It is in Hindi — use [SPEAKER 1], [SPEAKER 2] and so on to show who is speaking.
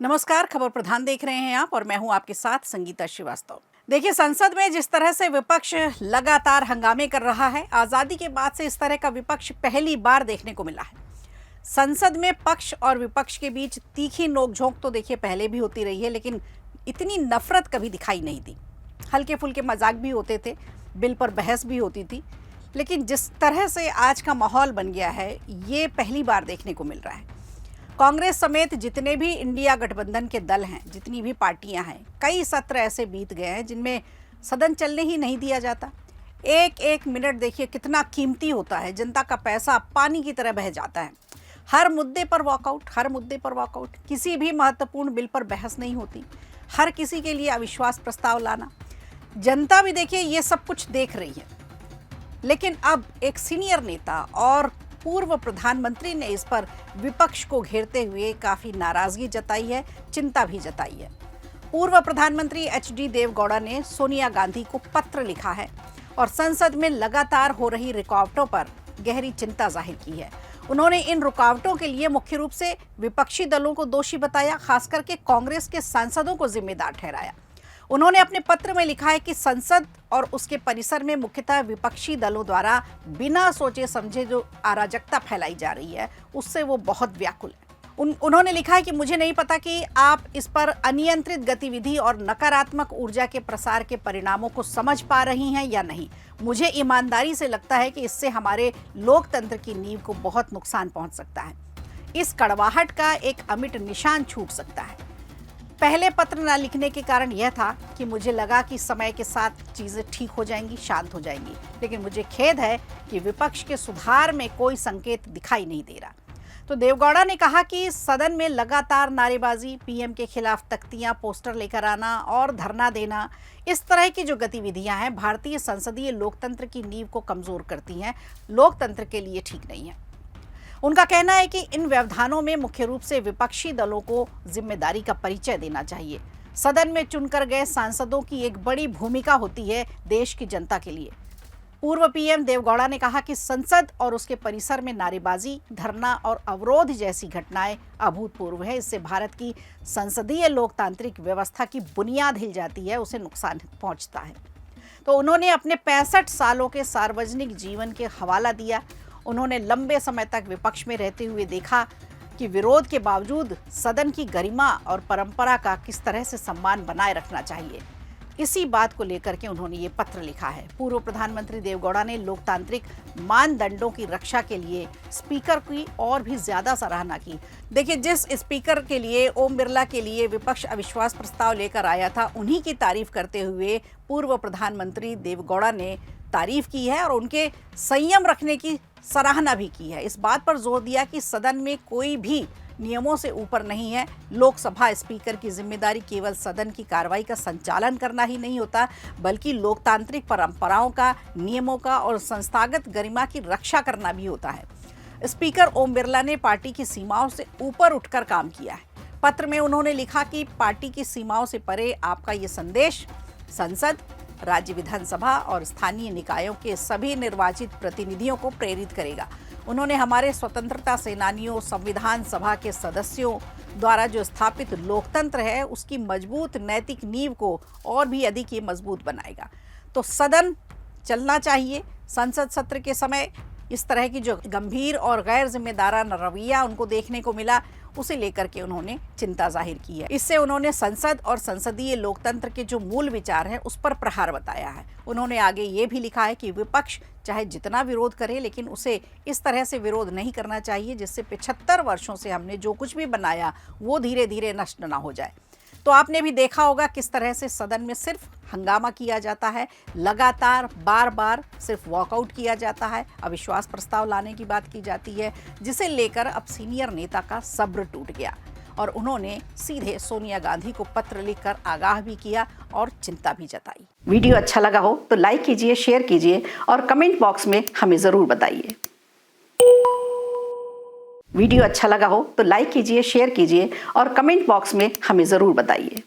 [SPEAKER 1] नमस्कार, खबर प्रधान देख रहे हैं आप और मैं हूं आपके साथ संगीता श्रीवास्तव। देखिए, संसद में जिस तरह से विपक्ष लगातार हंगामे कर रहा है, आज़ादी के बाद से इस तरह का विपक्ष पहली बार देखने को मिला है। संसद में पक्ष और विपक्ष के बीच तीखी नोकझोंक तो देखिए पहले भी होती रही है, लेकिन इतनी नफरत कभी दिखाई नहीं दी। हल्के फुल्के मजाक भी होते थे, बिल पर बहस भी होती थी, लेकिन जिस तरह से आज का माहौल बन गया है, ये पहली बार देखने को मिल रहा है। कांग्रेस समेत जितने भी इंडिया गठबंधन के दल हैं, जितनी भी पार्टियां हैं, कई सत्र ऐसे बीत गए हैं जिनमें सदन चलने ही नहीं दिया जाता। एक एक मिनट देखिए कितना कीमती होता है, जनता का पैसा पानी की तरह बह जाता है। हर मुद्दे पर वॉकआउट, हर मुद्दे पर वॉकआउट, किसी भी महत्वपूर्ण बिल पर बहस नहीं होती, हर किसी के लिए अविश्वास प्रस्ताव लाना। जनता भी देखिए ये सब कुछ देख रही है, लेकिन अब एक सीनियर नेता और पूर्व प्रधानमंत्री ने इस पर विपक्ष को घेरते हुए काफी नाराजगी जताई है, चिंता भी जताई है। पूर्व प्रधानमंत्री एचडी देवगौड़ा ने सोनिया गांधी को पत्र लिखा है और संसद में लगातार हो रही रुकावटों पर गहरी चिंता जाहिर की है। उन्होंने इन रुकावटों के लिए मुख्य रूप से विपक्षी दलों को दोषी बताया, खासकर के कांग्रेस के सांसदों को जिम्मेदार ठहराया। उन्होंने अपने पत्र में लिखा है कि संसद और उसके परिसर में मुख्यतः विपक्षी दलों द्वारा बिना सोचे समझे जो अराजकता फैलाई जा रही है, उससे वो बहुत व्याकुल है। उन्होंने लिखा है कि मुझे नहीं पता कि आप इस पर अनियंत्रित गतिविधि और नकारात्मक ऊर्जा के प्रसार के परिणामों को समझ पा रही हैं या नहीं। मुझे ईमानदारी से लगता है कि इससे हमारे लोकतंत्र की नींव को बहुत नुकसान पहुंच सकता है। इस कड़वाहट का एक अमिट निशान छूट सकता है। पहले पत्र न लिखने के कारण यह था कि मुझे लगा कि समय के साथ चीज़ें ठीक हो जाएंगी, शांत हो जाएंगी, लेकिन मुझे खेद है कि विपक्ष के सुधार में कोई संकेत दिखाई नहीं दे रहा। तो देवगौड़ा ने कहा कि सदन में लगातार नारेबाजी, पीएम के खिलाफ तख्तियां, पोस्टर लेकर आना और धरना देना, इस तरह की जो गतिविधियां हैं, भारतीय संसदीय लोकतंत्र की नींव को कमज़ोर करती हैं, लोकतंत्र के लिए ठीक नहीं है। उनका कहना है कि इन व्यवधानों में मुख्य रूप से विपक्षी दलों को जिम्मेदारी का परिचय देना चाहिए। सदन में चुनकर गए सांसदों की एक बड़ी भूमिका होती है देश की जनता के लिए। पूर्व पीएम देवगौड़ा ने कहा कि संसद और उसके परिसर में नारेबाजी, धरना और अवरोध जैसी घटनाएं अभूतपूर्व है। इससे भारत की संसदीय लोकतांत्रिक व्यवस्था की बुनियाद हिल जाती है, उसे नुकसान पहुंचता है। तो उन्होंने अपने 65 सालों के सार्वजनिक जीवन के हवाला दिया। उन्होंने लंबे समय तक विपक्ष में रहते हुए देखा कि विरोध के बावजूद सदन की गरिमा और परंपरा का किस तरह से सम्मान बनाए रखना चाहिए। इसी बात को लेकर के उन्होंने ये पत्र लिखा है। पूर्व प्रधानमंत्री देवगौड़ा ने लोकतांत्रिक मानदंडों की रक्षा के लिए स्पीकर की और भी ज्यादा सराहना की। देखिए, जिस स्पीकर के लिए, ओम बिरला के लिए विपक्ष अविश्वास प्रस्ताव लेकर आया था, उन्हीं की तारीफ करते हुए पूर्व प्रधानमंत्री देवगौड़ा ने तारीफ की है और उनके संयम रखने की सराहना भी की है। इस बात पर जोर दिया कि सदन में कोई भी नियमों से ऊपर नहीं है। लोकसभा स्पीकर की जिम्मेदारी केवल सदन की कार्रवाई का संचालन करना ही नहीं होता, बल्कि लोकतांत्रिक परंपराओं का, नियमों का और संस्थागत गरिमा की रक्षा करना भी होता है। स्पीकर ओम बिरला ने पार्टी की सीमाओं से ऊपर उठकर काम किया है। पत्र में उन्होंने लिखा कि पार्टी की सीमाओं से परे आपका ये संदेश संसद, राज्य विधानसभा और स्थानीय निकायों के सभी निर्वाचित प्रतिनिधियों को प्रेरित करेगा। उन्होंने हमारे स्वतंत्रता सेनानियों, संविधान सभा के सदस्यों द्वारा जो स्थापित लोकतंत्र है, उसकी मजबूत नैतिक नींव को और भी अधिक ये मजबूत बनाएगा। तो सदन चलना चाहिए। संसद सत्र के समय इस तरह की जो गंभीर और गैर जिम्मेदाराना रवैया उनको देखने को मिला, उसे लेकर के उन्होंने चिंता जाहिर की है। इससे उन्होंने संसद और संसदीय लोकतंत्र के जो मूल विचार हैं, उस पर प्रहार बताया है। उन्होंने आगे ये भी लिखा है कि विपक्ष चाहे जितना विरोध करे, लेकिन उसे इस तरह से विरोध नहीं करना चाहिए जिससे 75 वर्षों से हमने जो कुछ भी बनाया वो धीरे धीरे नष्ट ना हो जाए। तो आपने भी देखा होगा किस तरह से सदन में सिर्फ हंगामा किया जाता है, लगातार बार बार सिर्फ वॉकआउट किया जाता है, अविश्वास प्रस्ताव लाने की बात की जाती है, जिसे लेकर अब सीनियर नेता का सब्र टूट गया और उन्होंने सीधे सोनिया गांधी को पत्र लिखकर आगाह भी किया और चिंता भी जताई। वीडियो अच्छा लगा हो तो लाइक कीजिए, शेयर कीजिए और कमेंट बॉक्स में हमें जरूर बताइए। वीडियो अच्छा लगा हो तो लाइक कीजिए, शेयर कीजिए और कमेंट बॉक्स में हमें ज़रूर बताइए।